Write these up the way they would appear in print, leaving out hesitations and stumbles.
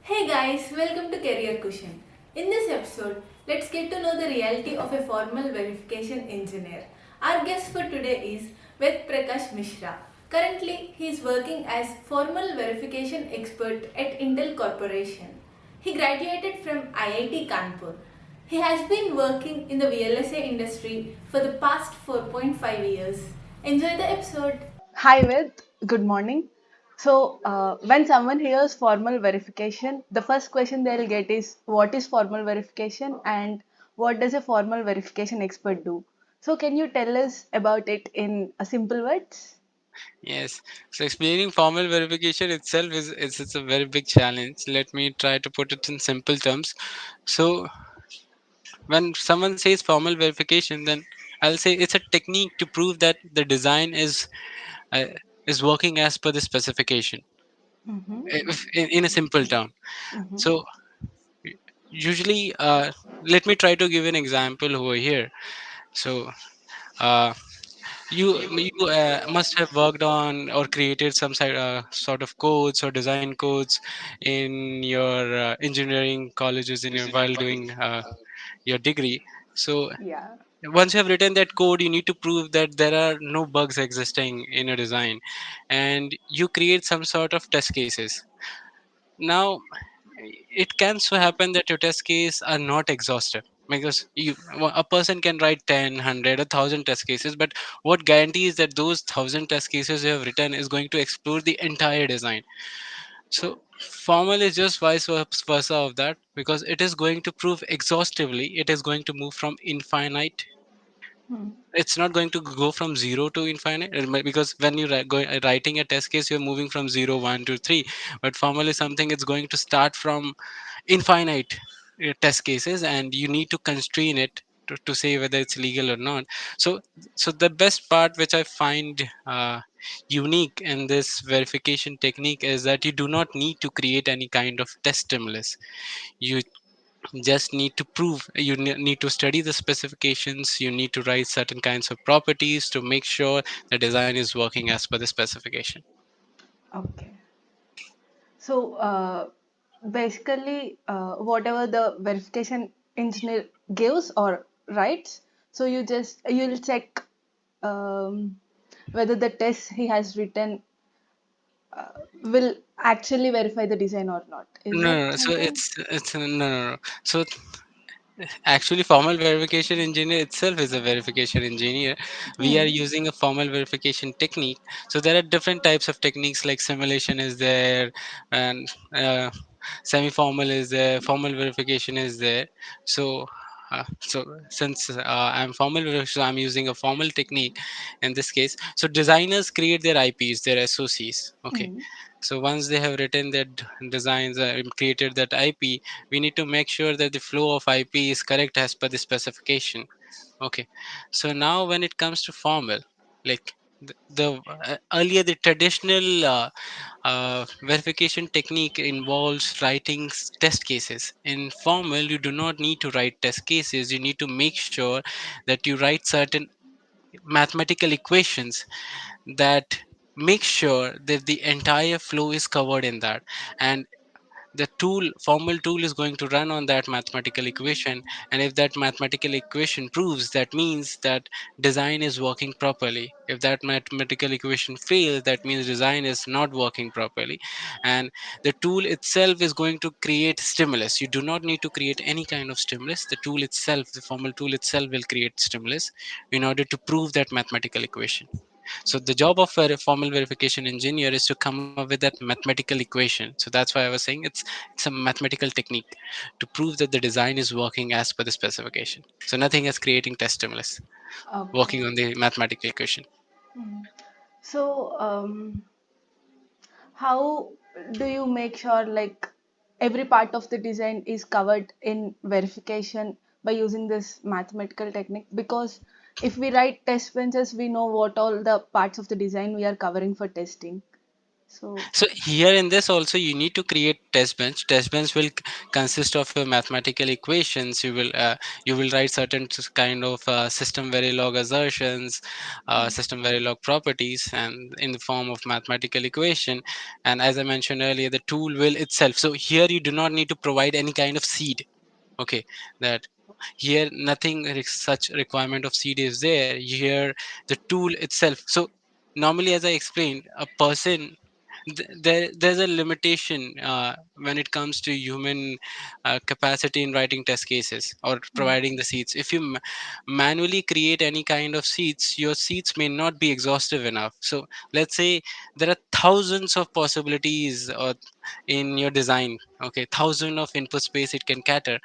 Hey guys, welcome to Career Cushion. In this episode, let's get to know the reality of a formal verification engineer. Our guest for today is Vedprakash Mishra. Currently, he is working as formal verification expert at Intel Corporation. He graduated from IIT Kanpur. He has been working in the VLSI industry for the past 4.5 years. Enjoy the episode. Hi, Ved. Good morning. When someone hears formal verification, the first question they'll get is what is formal verification and what does a formal verification expert do? So, can you tell us about it in a simple words? Yes. So explaining formal verification itself is it's a very big challenge. Let me try to put it in simple terms. So when someone says formal verification, then I'll say it's a technique to prove that the design uh, is working as per the specification. Mm-hmm. In a simple term. Mm-hmm. So usually, let me try to give an example over here. So. Uh, you must have worked on or created some sort of codes or design codes in your engineering colleges in your while doing your degree. So Yeah. once you have written that code, you need to prove that there are no bugs existing in a design, and you create some sort of test cases. Now it can so happen that your test case are not exhaustive, because a person can write 10, 100, 1,000 test cases, but what guarantees that those 1,000 test cases you have written is going to explore the entire design? So formal is just vice versa of that, because it is going to prove exhaustively, it is going to move from infinite. Hmm. It's not going to go from zero to infinite, because when you writing a test case, you're moving from zero, one to three. But formal is something, it's going to start from infinite test cases, and you need to constrain it to say whether it's legal or not. So so the best part which I find unique in this verification technique is that you do not need to create any kind of test stimulus. You just need to prove, need to study the specifications, you need to write certain kinds of properties to make sure the design is working as per the specification. Okay. So, whatever the verification engineer gives or writes, so you'll check whether the test he has written will actually verify the design or not. Is No, that no, no. So something? it's no, no, no. So actually, formal verification engineer itself is a verification engineer. We are Hmm. using a formal verification technique. So there are different types of techniques, like simulation is there, and semi-formal is there, formal verification is there. So since I'm formal verification, I'm using a formal technique in this case. So designers create their IPs, their SOCs. Okay. Hmm. So once they have written their designs, created that IP, we need to make sure that the flow of IP is correct as per the specification. Okay. So now when it comes to formal, like the earlier, the traditional verification technique involves writing test cases. In formal, you do not need to write test cases. You need to make sure that you write certain mathematical equations that make sure that the entire flow is covered in that, and the formal tool is going to run on that mathematical equation. And if that mathematical equation proves, that means that design is working properly. If that mathematical equation fails, that means design is not working properly. And the tool itself is going to create stimulus. You do not need to create any kind of stimulus. The tool itself, the formal tool itself, will create stimulus in order to prove that mathematical equation. So the job of a formal verification engineer is to come up with that mathematical equation. So that's why I was saying it's a mathematical technique to prove that the design is working as per the specification. So nothing is creating test stimulus, Okay. working on the mathematical equation. Hmm. So, how do you make sure like every part of the design is covered in verification by using this mathematical technique? Because if we write test benches, we know what all the parts of the design we are covering for testing. So, So here in this also you need to create test bench. Test bench will consist of your mathematical equations. You will write certain kind of system verilog assertions, system verilog properties, and in the form of mathematical equation. And as I mentioned earlier, the tool will itself. So here you do not need to provide any kind of seed. Okay, that here nothing such requirement of seed is there. Here the tool itself. So normally, as I explained, a person there's a limitation when it comes to human capacity in writing test cases or providing the seats. If you manually create any kind of seats, your seats may not be exhaustive enough. So let's say there are thousands of possibilities in your design. Okay, thousand of input space it can cater,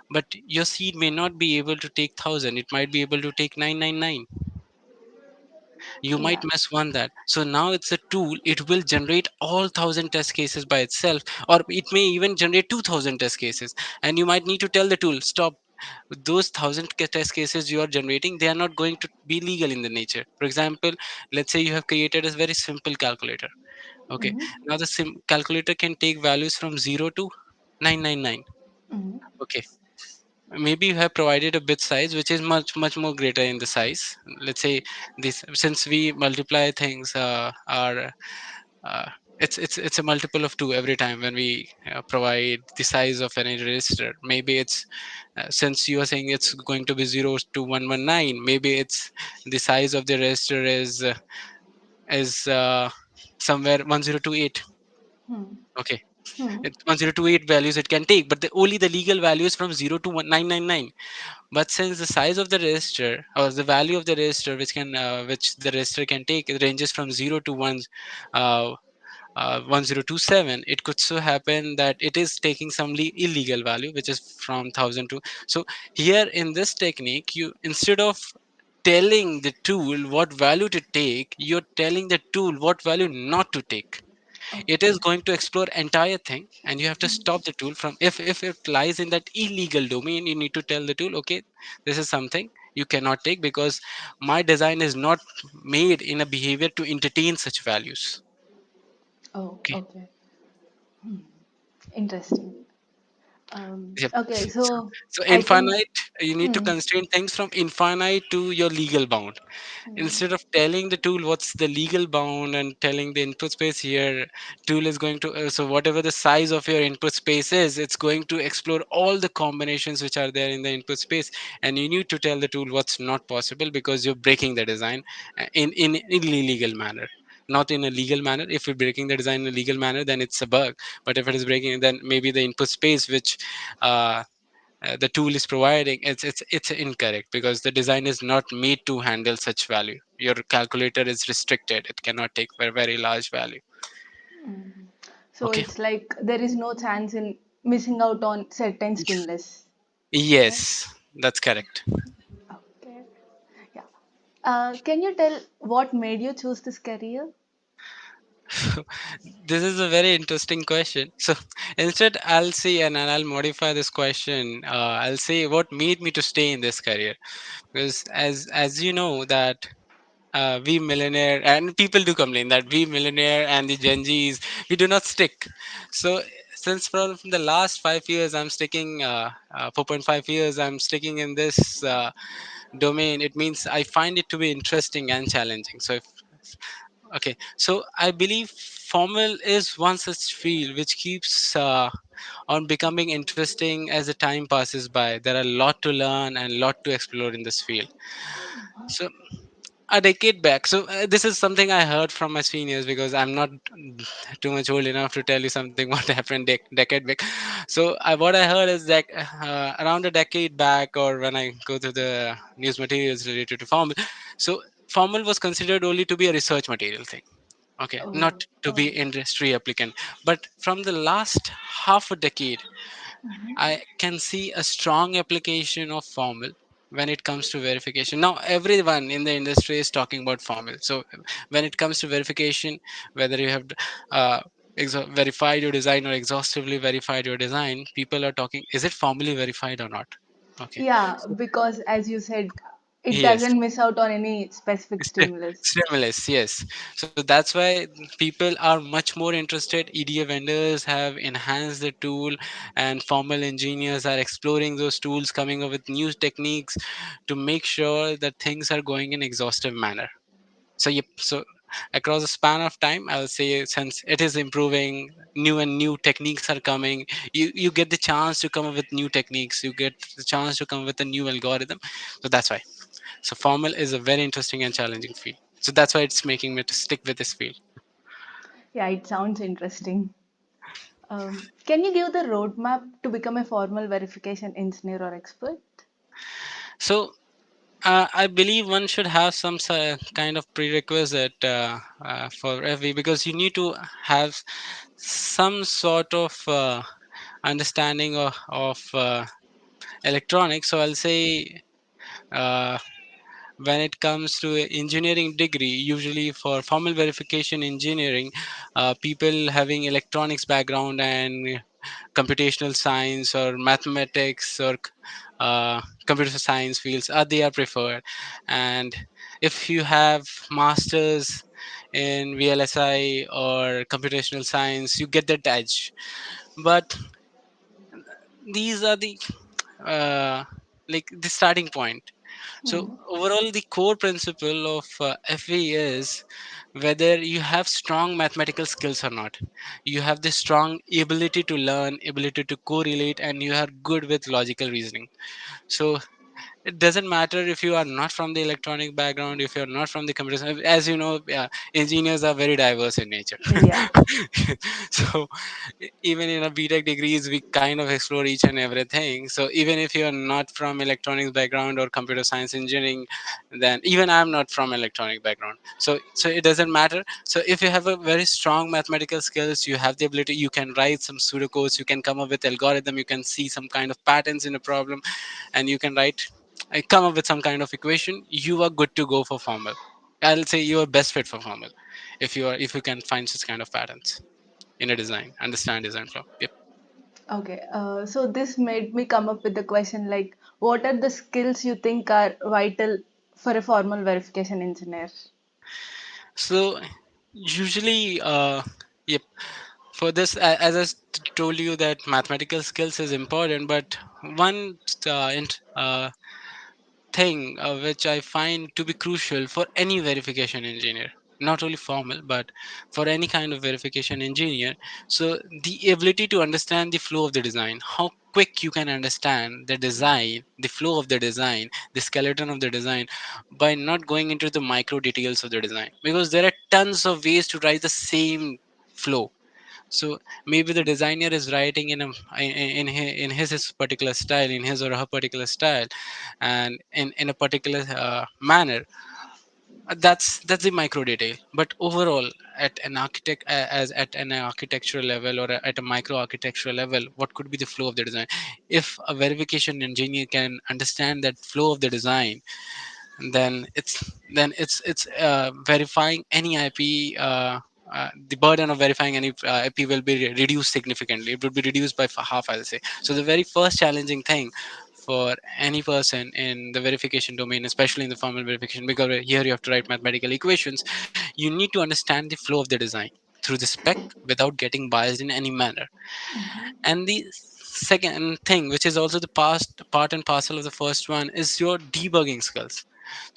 but your seed may not be able to take 1,000. It might be able to take 999. You might yeah. miss one that. So now it's a tool. It will generate all 1,000 test cases by itself, or it may even generate 2,000 test cases. And you might need to tell the tool, stop. Those 1,000 test cases you are generating, they are not going to be legal in the nature. For example, let's say you have created a very simple calculator. Okay. Mm-hmm. Now the calculator can take values from 0 to 999. Mm-hmm. Okay, maybe you have provided a bit size which is much more greater in the size. Let's say this, since we multiply things are uh, it's a multiple of 2 every time when we provide the size of any register. Maybe it's since you are saying it's going to be 0 to 119, maybe it's the size of the register is somewhere 1028. Okay, Hmm. it's 1028 values it can take, but only the legal value is from 0 to 999. But since the size of the register or the value of the register which the register can take, it ranges from 0 to 1 uh, 1027, it could so happen that it is taking some illegal value which is from 1,000 to. So here in this technique, you, instead of telling the tool what value to take, you're telling the tool what value not to take. It is Okay. going to explore entire thing, and you have to stop the tool from, if it lies in that illegal domain, you need to tell the tool, okay, this is something you cannot take because my design is not made in a behavior to entertain such values. Oh, Okay. okay. Interesting. Yep. Okay, so, so so I can. infinite, you need to Hmm. constrain things from infinite to your legal bound. Instead of telling the tool what's the legal bound and telling the input space, here tool is going to so whatever the size of your input space is, it's going to explore all the combinations which are there in the input space. And you need to tell the tool what's not possible because you're breaking the design in illegal manner, not in a legal manner. If you're breaking the design in a legal manner, then it's a bug. But if it is breaking, then maybe the input space which uh, the tool is providing, it's incorrect because the design is not made to handle such value. Your calculator is restricted, it cannot take a very large value. So Okay. it's like there is no chance in missing out on certain stimulus. Right? Yes, that's correct. Okay. Yeah. Can you tell what made you choose this career? This is a very interesting question. So instead I'll say, and I'll modify this question, I'll say what made me to stay in this career. Because as you know that we millionaire, and people do complain that we millionaire and the Gen Zs, we do not stick. So since from the last 5 years I'm sticking 4.5 years I'm sticking in this domain, it means I find it to be interesting and challenging. So if, okay, so I believe formal is one such field which keeps on becoming interesting as the time passes by. There are a lot to learn and a lot to explore in this field. So a decade back, so this is something I heard from my seniors because I'm not too much old enough to tell you something what happened decade back. So what I heard is that around a decade back, or when I go through the news materials related to formal, so formal was considered only to be a research material thing. Okay, not Oh, to be oh. industry applicant. But from the last half a decade, I can see a strong application of formal when it comes to verification. Now, everyone in the industry is talking about formal. So, when it comes to verification, whether you have verified your design or exhaustively verified your design, people are talking, is it formally verified or not? Okay. Yeah, because as you said, It Yes. doesn't miss out on any specific stimulus. Stimulus, yes. So that's why people are much more interested. EDA vendors have enhanced the tool, and formal engineers are exploring those tools, coming up with new techniques to make sure that things are going in exhaustive manner. So yep, so across a span of time, I'll say, since it is improving, new and new techniques are coming. You get the chance to come up with new techniques, you get the chance to come up with a new algorithm. So that's why. So formal is a very interesting and challenging field. So that's why it's making me to stick with this field. Yeah, it sounds interesting. Can you give the roadmap to become a formal verification engineer or expert? So I believe one should have some kind of prerequisite for FV, because you need to have some sort of understanding of electronics. So I'll say, uh, when it comes to engineering degree, usually for formal verification engineering, people having electronics background and computational science or mathematics or computer science fields, they are preferred. And if you have masters in VLSI or computational science, you get that edge. But these are the uh, like the starting point. So overall, the core principle of FE is whether you have strong mathematical skills or not. You have the strong ability to learn, ability to correlate, and you are good with logical reasoning. So it doesn't matter if you are not from the electronic background, if you're not from the computer science. As you know, engineers are very diverse in nature. Yeah. So even in a BTech degrees, we kind of explore each and everything. So even if you're not from electronics background or computer science engineering, then even I'm not from electronic background. So it doesn't matter. So if you have a very strong mathematical skills, you have the ability, you can write some pseudocodes, you can come up with algorithm, you can see some kind of patterns in a problem, and you can come up with some kind of equation, you are good to go for formal. I'll say you are best fit for formal if you can find such kind of patterns in a design, understand design flow. Yep. Okay. So this made me come up with the question like, what are the skills you think are vital for a formal verification engineer? So usually, yep. For this, as told you, that mathematical skills is important, but one thing which I find to be crucial for any verification engineer, not only formal, but for any kind of verification engineer. So, the ability to understand the flow of the design, how quick you can understand the design, the flow of the design, the skeleton of the design, by not going into the micro details of the design, because there are tons of ways to write the same flow. So maybe the designer is writing in his particular style, in his or her particular style, and in a particular manner. That's the micro detail. But overall, at an as at an architectural level, or at a micro architectural level, what could be the flow of the design? If a verification engineer can understand that flow of the design, then it's verifying any IP. The burden of verifying any IP will be reduced significantly. It would be reduced by half, I'll say. So the very first challenging thing for any person in the verification domain, especially in the formal verification, because here you have to write mathematical equations, you need to understand the flow of the design through the spec without getting biased in any manner. And the second thing, which is also the past part and parcel of the first one, is your debugging skills.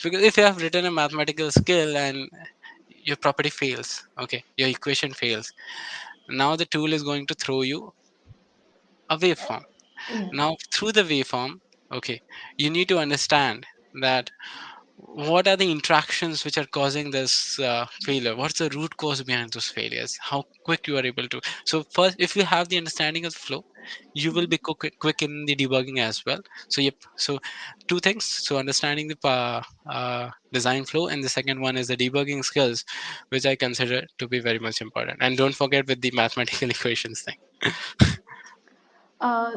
Because if you have written a mathematical skill and your property fails, okay, your equation fails, now the tool is going to throw you a waveform. Yeah. Now through the waveform, okay, you need to understand that what are the interactions which are causing this failure, what's the root cause behind those failures, how quick you are able to. So first, if you have the understanding of the flow, you will be quick in the debugging as well. So yep, so two things. So understanding the design flow, and the second one is the debugging skills, which I consider to be very much important. And don't forget with the mathematical equations thing.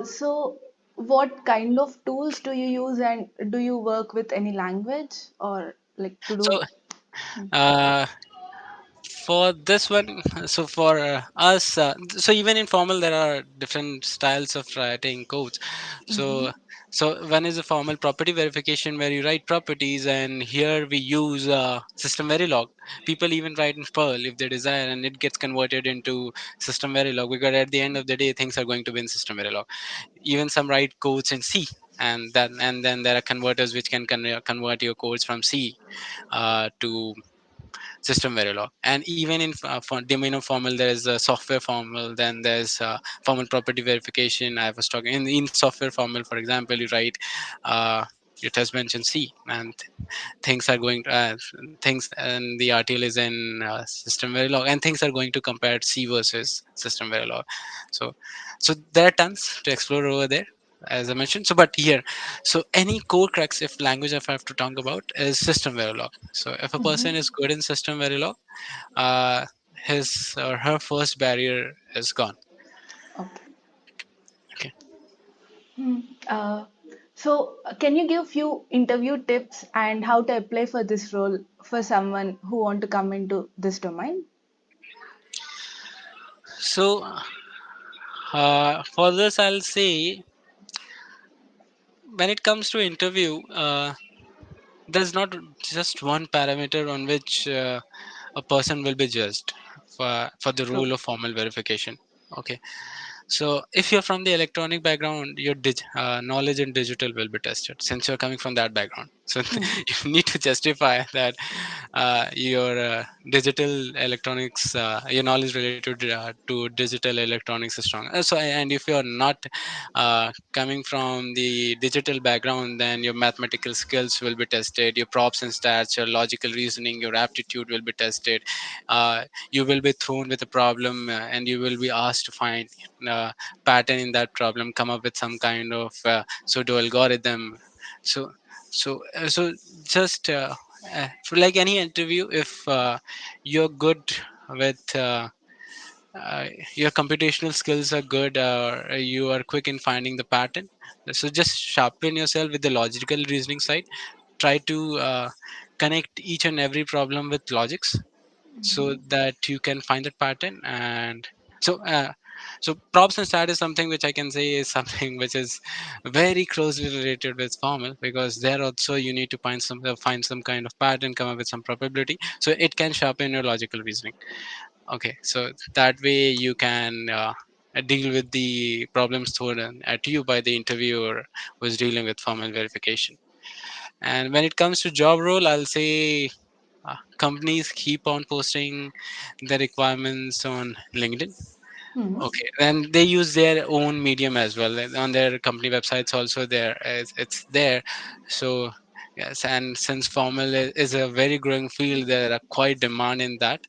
So what kind of tools do you use, and do you work with any language or like to So do? uh, for this one, so for us, so even in formal there are different styles of writing codes. So Mhm. So one is a formal property verification where you write properties, and here we use system verilog. People even write in Perl if they desire, and it gets converted into system verilog, because at the end of the day things are going to be in system verilog. Even some write codes in C, and then there are converters which can convert your codes from C to system verilog. And even in for domain of formal, there is a software formal, then there's formal property verification. I was talking in software formal, for example, you write it has mentioned C, and things are going things, and the RTL is in system verilog, and things are going to compare C versus system verilog. so so there are tons to explore over there, as I mentioned. So but here, so any core crux, if language if I have to talk about, is system verilog. So if a person is good in system verilog, uh, his or her first barrier is gone. Okay. Okay. Hmm. Uh, can you give few interview tips and how to apply for this role for someone who want to come into this domain? So for this, I'll say, when it comes to interview, there's not just one parameter on which a person will be judged for the True. role of formal verification. Okay. So if you're from the electronic background, your knowledge in digital will be tested, since you're coming from that background. So Hmm. you need to justify that your digital electronics, your knowledge related to digital electronics is strong. And if you're not coming from the digital background, then your mathematical skills will be tested, your props and stats, your logical reasoning, your aptitude will be tested. You will be thrown with a problem, and you will be asked to find pattern in that problem, come up with some kind of pseudo algorithm. So so uh, so just for like any interview, if you're good with uh, your computational skills are good, you are quick in finding the pattern, so just sharpen yourself with the logical reasoning side. Try to connect each and every problem with logics, so that you can find that pattern. And so so props and stat is something which I can say is something which is very closely related with formal, because there also you need to find some kind of pattern, come up with some probability, so it can sharpen your logical reasoning. Okay, so that way you can deal with the problems thrown at you by the interviewer who's dealing with formal verification. And when it comes to job role, I'll say companies keep on posting the requirements on LinkedIn. Hmm. Okay, and they use their own medium as well, and on their company websites also. It's there. So yes, and since formal is a very growing field, there are quite demand in that.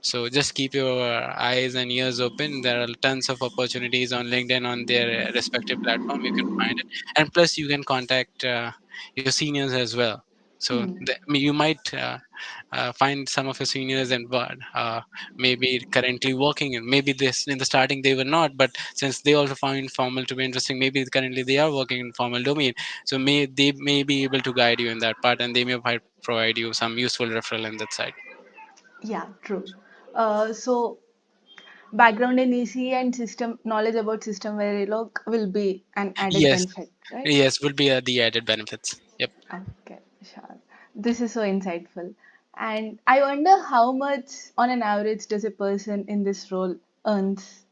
So just keep your eyes and ears open. There are tons of opportunities on LinkedIn, on their respective platform. You can find it, and plus you can contact your seniors as well. So Hmm. you might find some of your seniors and maybe currently working, and maybe this in the starting they were not, but since they also find formal to be interesting, maybe currently they are working in formal domain. So they may be able to guide you in that part, and they may provide you some useful referral in that side. Yeah, true. So background in EC and system knowledge about system Verilog will be an added Yes. benefit, right? Yes, would be the added benefits. Yep. Okay, sure. This is so insightful. And I wonder how much on an average does a person in this role earns?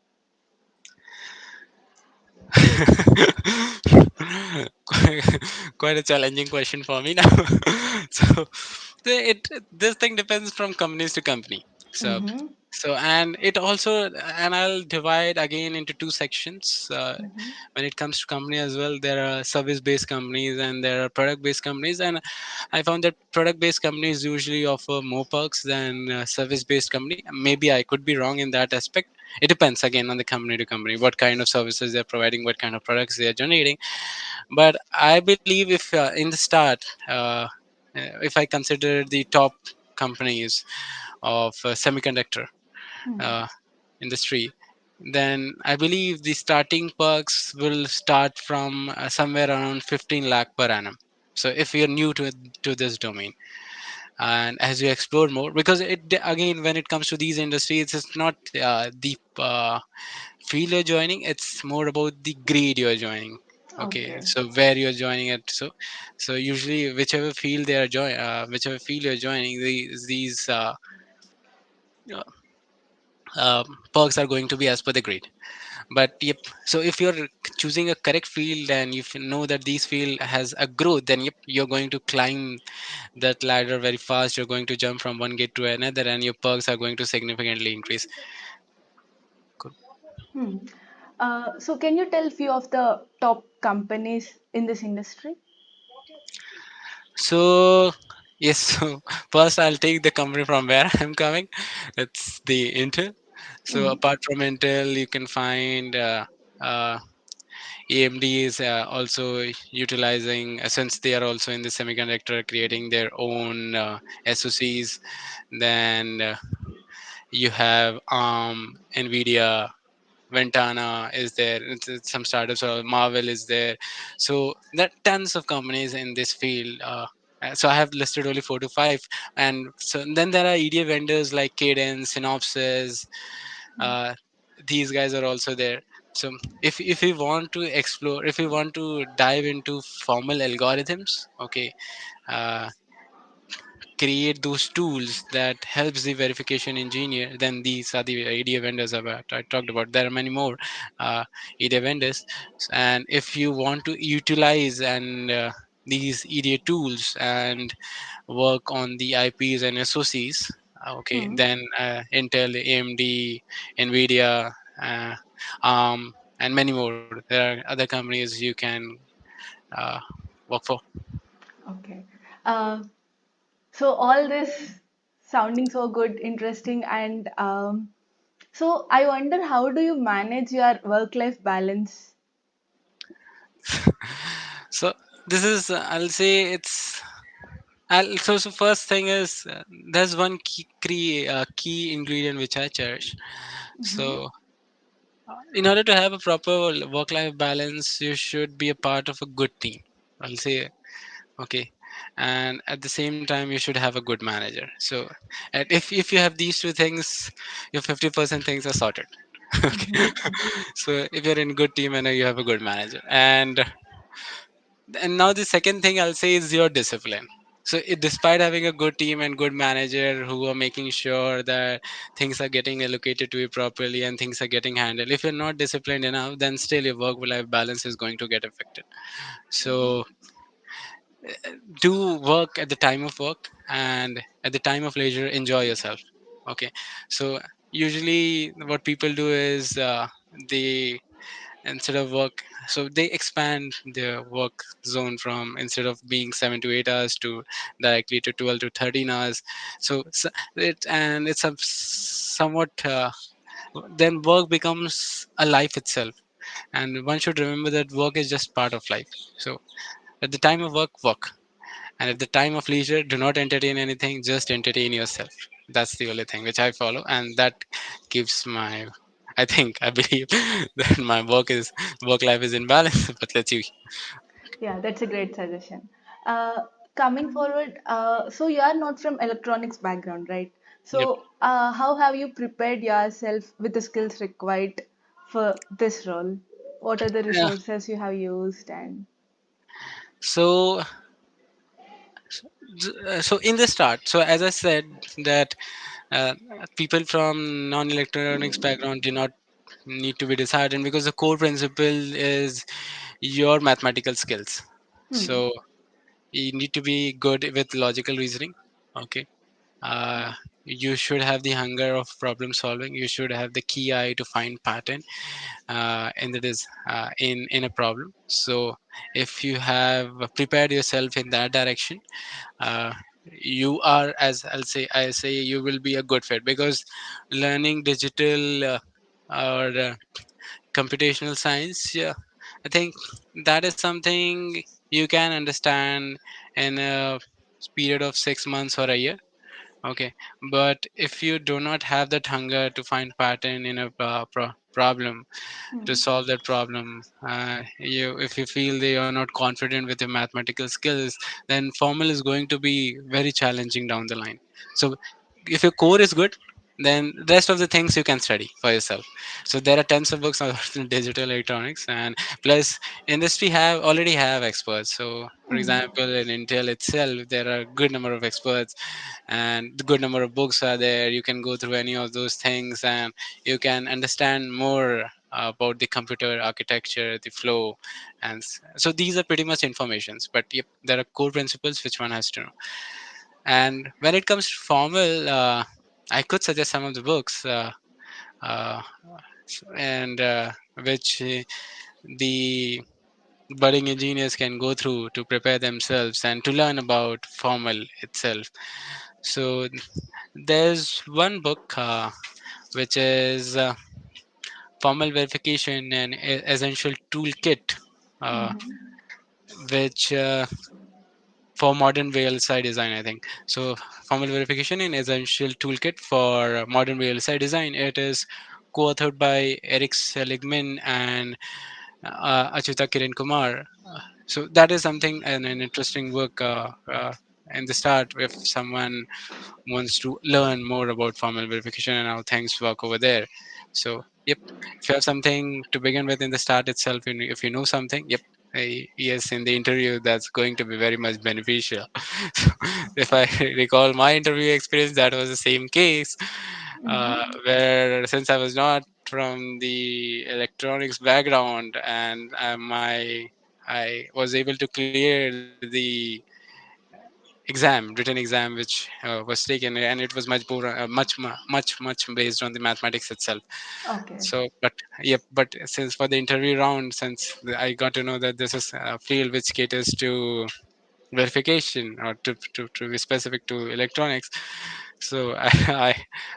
Quite a challenging question for me now. So this thing depends from companies to company. So Mm-hmm. and it also, and I'll divide again into two sections. Mm-hmm. When it comes to company as well, there are service based companies and there are product based companies, and I found that product based companies usually offer more perks than service based company. Maybe I could be wrong in that aspect. It depends again on the company to company, what kind of services they're providing, what kind of products they are generating. But I believe if in the start, if I consider the top companies of semiconductor uh, industry, then I believe the starting perks will start from somewhere around 15 lakh per annum. So if you're new to this domain, and as you explore more, because again, when it comes to these industries, it's not the field you're joining, it's more about the grade you're joining. Okay, Okay. so where you're joining it. So usually whichever field they are whichever field you're joining, these uh, perks are going to be as per the grade. But yep, so if you're choosing a correct field and you know that this field has a growth, then yep, you're going to climb that ladder very fast. You're going to jump from one gate to another, and your perks are going to significantly increase. Cool. Hmm. So can you tell few of the top companies in this industry? So yes, so first I'll take the company from where I'm coming. It's the Intel. So Hmm. apart from Intel, you can find uh, AMD is also utilizing, since they are also in the semiconductor, creating their own SoCs. Then you have Nvidia, Ventana is there. It's some startups, or Marvel is there. So there are tons of companies in this field. So I have listed only 4 to 5, and so then there are EDA vendors like Cadence, Synopsys. Uh, these guys are also there. So if we want to explore, if we want to dive into formal algorithms, okay, uh, create those tools that helps the verification engineer, then these are the EDA vendors about I talked about. There are many more EDA vendors. And if you want to utilize and these EDA tools and work on the IPs and SoCs, okay, Hmm. then Intel, AMD, Nvidia, uh, and many more. There are other companies you can uh, work for. Okay. Uh, so all this sounding so good, interesting, and so I wonder how do you manage your work-life balance? So this is I'll say it's so first thing is there's one key ingredient which I cherish. Mm-hmm. So in order to have a proper work life balance, you should be a part of a good team, I'll say. Okay, and at the same time you should have a good manager. So and if you have these two things, your 50% things are sorted. Okay. So if you're in good team and you have a good manager, and now the second thing I'll say is your discipline. So despite having a good team and good manager who are making sure that things are getting allocated to you properly and things are getting handled, if you're not disciplined enough, then still your work life balance is going to get affected. So do work at the time of work, and at the time of leisure enjoy yourself. Okay, so usually what people do is they instead of work, so they expand their work zone from, instead of being 7 to 8 hours, to directly to 12 to 13 hours. So it's a somewhat then work becomes a life itself, and one should remember that work is just part of life. So at the time of work, work, and at the time of leisure, do not entertain anything, just entertain yourself. That's the only thing which I follow, and that keeps my, I think, I believe that my work life is in balance. But let's see. Yeah, that's a great suggestion. Coming forward, so you are not from electronics background, right? Yep. So, how have you prepared yourself with the skills required for this role? What are the Yeah. resources you have used and So, so in the start, so as I said that uh, people from non-electronics background do not need to be disheartened, because the core principle is your mathematical skills. hmm, So you need to be good with logical reasoning. Okay, uh, you should have the hunger of problem solving. You should have the key eye to find pattern in that is in a problem. So if you have prepared yourself in that direction, uh, you are, as I say you will be a good fit, because learning digital or computational science, yeah, I think that is something you can understand in a period of 6 months or a year. Okay, but if you do not have that hunger to find pattern in a problem, to hmm, solve that problem, you if you feel that you're not confident with your mathematical skills, then formal is going to be very challenging down the line. So if your core is good, then rest of the things you can study for yourself. So there are tons of books on digital electronics, and plus industry have already have experts. So for example, in Intel itself there are a good number of experts, and the good number of books are there. You can go through any of those things and you can understand more about the computer architecture, the flow, and so these are pretty much informations, but yep, there are core principles which one has to know. And when it comes to formal, I could suggest some of the books, uh, and which the budding engineers can go through to prepare themselves and to learn about formal itself. So there's one book which is Formal Verification and Essential Toolkit, uh, which for modern VLSI design, I think. So, formal verification in essential toolkit for modern VLSI design. It is co-authored by Eric Seligman and Achyuta Kiran Kumar. So that is something and an interesting work in the start if someone wants to learn more about formal verification and how things work over there. So, yep, if you have something to begin with in the start itself, if you know something, yep, yes, in the interview, that's going to be very much beneficial. So, if I recall my interview experience, that was the same case, where since I was not from the electronics background and I was able to clear the exam, written exam, which was taken, and it was much more, much based on the mathematics itself. Okay. So, but yep, but since for the interview round, since I got to know that this is a field which caters to verification or to be specific to electronics, so I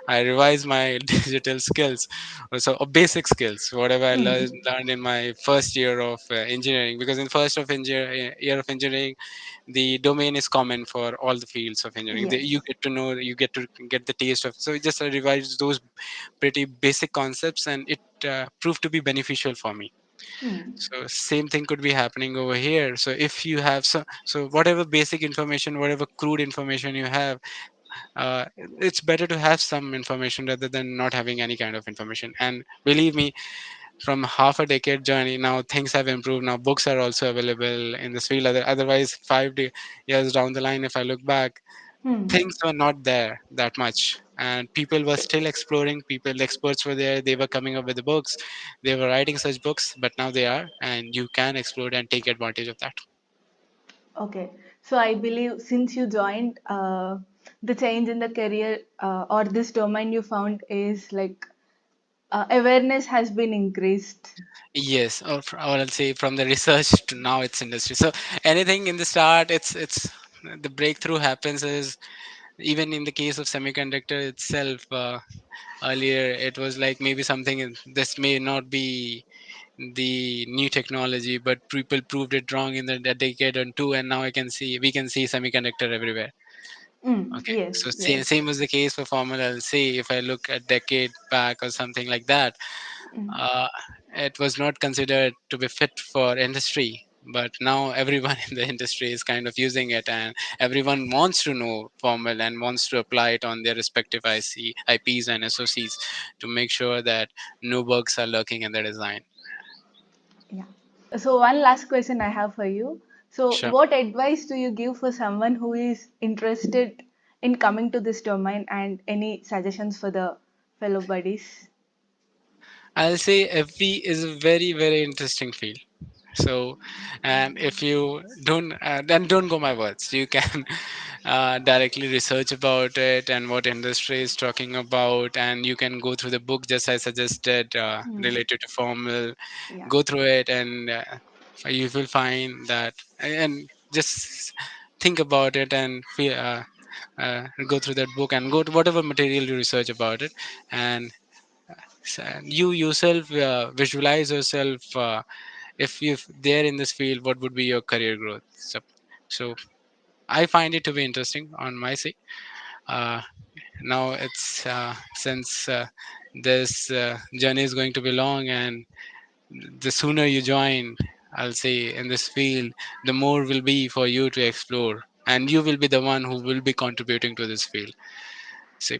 revised my digital skills, so basic skills whatever I learned in my first year of engineering, because in first of year of engineering the domain is common for all the fields of engineering. You Yes. get to know, you get to get the taste of, so just I revised those pretty basic concepts, and it proved to be beneficial for me. So same thing could be happening over here. So if you have so whatever basic information, whatever crude information you have, it's better to have some information rather than not having any kind of information. And believe me, from half a decade journey now, things have improved. Now books are also available in this field. Otherwise, years down the line, if I look back, things were not there that much, and people were still exploring. People, experts were there, they were coming up with the books, they were writing such books, but now they are, and you can explore and take advantage of that. Okay. So I believe since you joined, the change in the career or this domain you found is like awareness has been increased. Yes, or I'll say from the research to now it's industry. So anything in the start, it's the breakthrough happens is, even in the case of semiconductor itself, earlier it was like maybe something this may not be the new technology, but people proved it wrong in the a decade or two, and now we can see semiconductor everywhere. Okay, Yes, so yes. same was the case for formula. I'll say if I look a decade back or something like that, uh, it was not considered to be fit for industry, but now everyone in the industry is kind of using it, and everyone wants to know formal and wants to apply it on their respective IPs and SOCs to make sure that no bugs are lurking in the design. Yeah. So one last question I have for you. So Sure. what advice do you give for someone who is interested in coming to this domain, and any suggestions for the fellow buddies? I'll say FB is a very, very interesting field. So, and if you don't, then don't go my words. You can directly research about it and what industry is talking about, and you can go through the book just I suggested related to formal. Yeah. Go through it, and you will find that, and just think about it and go through that book and go to whatever material you research about it, and you yourself visualize yourself, if you're there in this field, what would be your career growth. So I find it to be interesting on my side. uh, Now it's since this journey is going to be long, and the sooner you join, I'll say, in this field, the more will be for you to explore, and you will be the one who will be contributing to this field. So,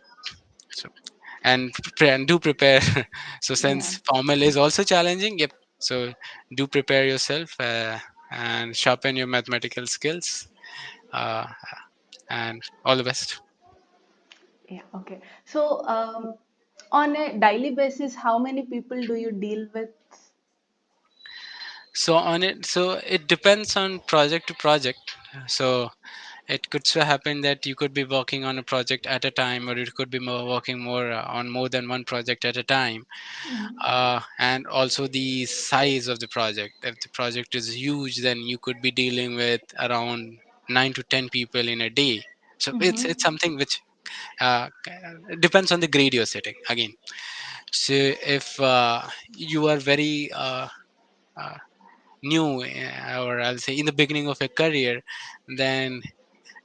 so and do prepare. So Yeah. since formal is also challenging, yep, so do prepare yourself, and sharpen your mathematical skills, uh, and all the best. Yeah. Okay. So, on a daily basis, how many people do you deal with? So it depends on project to project. So it could so happen that you could be working on a project at a time, or you could be working more on more than one project at a time. And also the size of the project. If the project is huge, then you could be dealing with around 9 to 10 people in a day. So it's Mm-hmm. something which depends on the grade you're setting again. So if you are very uh, new, or I'll say in the beginning of your career, then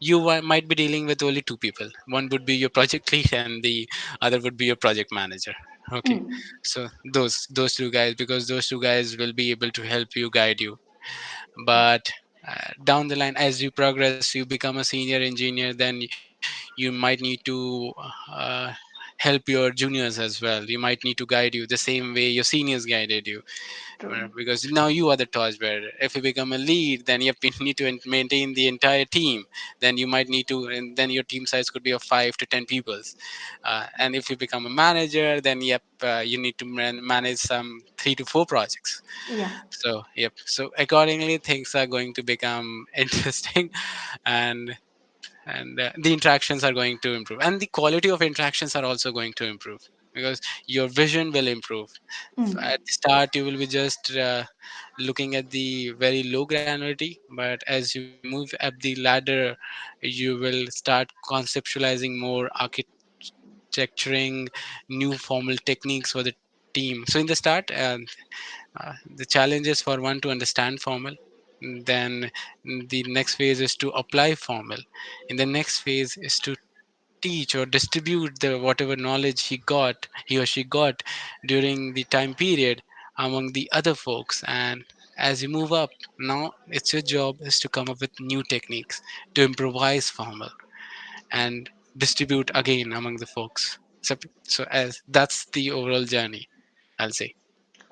you might be dealing with only two people. One would be your project lead, and the other would be your project manager. Okay, Mm. so those two guys, because those two guys will be able to help you, guide you. Yeah. But down the line, as you progress, you become a senior engineer, then you might need to help your juniors as well. You might need to guide you the same way your seniors guided you. True. Because now you are the torchbearer. If you become a lead, then you need to maintain the entire team. Then you might need to, and then your team size could be of 5 to 10 people. And if you become a manager, then yep, you need to manage some 3 to 4 projects. Yeah. So yep, so accordingly things are going to become interesting, and the interactions are going to improve, and the quality of interactions are also going to improve, because your vision will improve. Mm. At the start you will be just looking at the very low granularity, but as you move up the ladder, you will start conceptualizing more, architecturing new formal techniques for the team. So in the start, the challenge is for one to understand formal, then the next phase is to apply formal, in the next phase is to teach or distribute the whatever knowledge he or she got during the time period among the other folks. And as you move up, now it's your job is to come up with new techniques to improvise formal and distribute again among the folks. So as that's the overall journey, I'll say.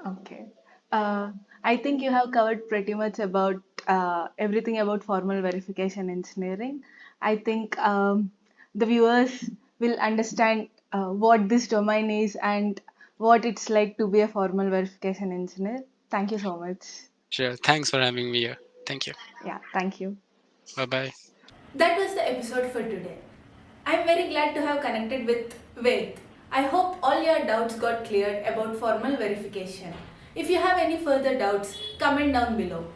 Okay. Uh, I think you have covered pretty much about everything about formal verification engineering. I think the viewers will understand what this domain is and what it's like to be a formal verification engineer. Thank you so much. Sure, thanks for having me here. Thank you. Yeah, thank you. Bye bye. That was the episode for today. I'm very glad to have connected with Ved. I hope all your doubts got cleared about formal verification. If you have any further doubts, comment down below.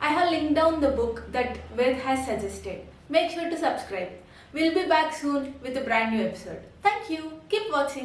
I have linked down the book that Ved has suggested. Make sure to subscribe. We'll be back soon with a brand new episode. Thank you. Keep watching.